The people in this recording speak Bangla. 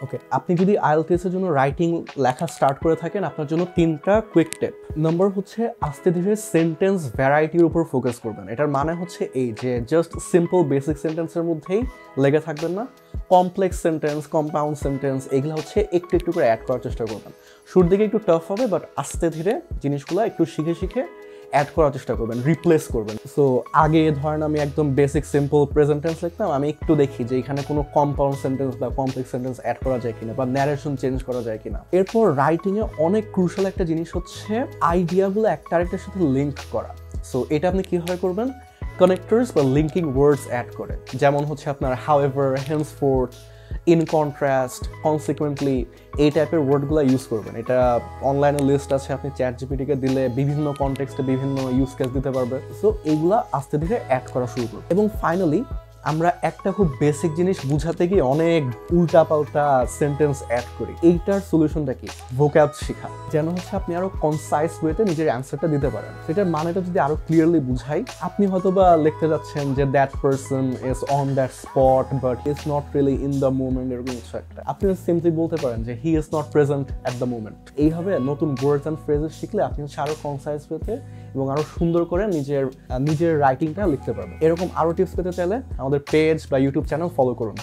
ওকে, আপনি যদি IELTS এর জন্য রাইটিং লেখা স্টার্ট করে থাকেন, আপনার জন্য 3টা কুইক টিপ। নাম্বার হচ্ছে আস্তে ধীরে সেন্টেন্স ভ্যারাইটির উপর ফোকাস করবেন। এটার মানে হচ্ছে এই যে জাস্ট সিম্পল বেসিক সেন্টেন্সের মধ্যেই লেগে থাকবেন না, কমপ্লেক্স সেন্টেন্স, কম্পাউন্ড সেন্টেন্স এগুলো হচ্ছে একটু একটু করে অ্যাড করার চেষ্টা করবেন। শুরুর দিকে একটু টাফ হবে, বাট আস্তে ধীরে জিনিসগুলো একটু শিখে শিখে অ্যাড করার চেষ্টা করবেন, রিপ্লেস করবেন। সো আগে ধরেন আমি একদম বেসিক সিম্পল প্রেজেন্ট টেন্স লিখতাম, আমি একটু দেখি যে এখানে কোনো কম্পাউন্ড সেন্টেন্স বা কমপ্লেক্স সেন্টেন্স অ্যাড করা যায় কিনা বা ন্যারেশন চেঞ্জ করা যায় কিনা। এরপর রাইটিংয়ে অনেক ক্রুশাল একটা জিনিস হচ্ছে আইডিয়াগুলো একটা আরেকটার সাথে লিঙ্ক করা। সো এটা আপনি কীভাবে করবেন? কানেক্টরস বা লিঙ্কিং ওয়ার্ডস অ্যাড করে, যেমন হচ্ছে আপনার হাউএভার, হেন্সফোর্থ, ইন কন্ট্রাস্ট, কনসিকুয়েন্টলি, এই টাইপের ওয়ার্ডগুলো ইউজ করবেন। এটা অনলাইনে লিস্ট আছে, আপনি ChatGPT-কে দিলে বিভিন্ন কনটেক্সটে বিভিন্ন ইউজ কেস দিতে পারবে। সো এইগুলা আস্তে ধীরে অ্যাড করা শুরু করবে। এবং ফাইনালি আমরা একটা খুব বেসিক জিনিস বুঝাতে গিয়ে অনেক উল্টাপাল্টা সেন্টেন্স অ্যাড করি। এইটার সলিউশনটা কি? ভোক্যাব শেখা, যেন হচ্ছে আপনি আরো কনসাইজ ওয়েতে নিজের অ্যান্সারটা দিতে পারেন। সেটার মানেটা যদি আরো ক্লিয়ারলি বুঝাই, আপনি হয়তো বা লিখতে যাচ্ছেন যে that person is on that spot but he is not really in the moment, এরকম কিছু একটা। আপনি সিম্পলি বলতে পারেন যে he is not present at the moment. এইভাবে নতুন ওয়ার্ডস অ্যান্ড ফ্রেজেস শিখলে আপনি হচ্ছে আরো কনসাইজ ওয়েতে এবং আরো সুন্দর করে নিজের রাইটিংটা লিখতে পারবেন। এরকম আরো টিপস পেতে চাইলে আমাদের পেজ বা ইউটিউব চ্যানেল ফলো করুন।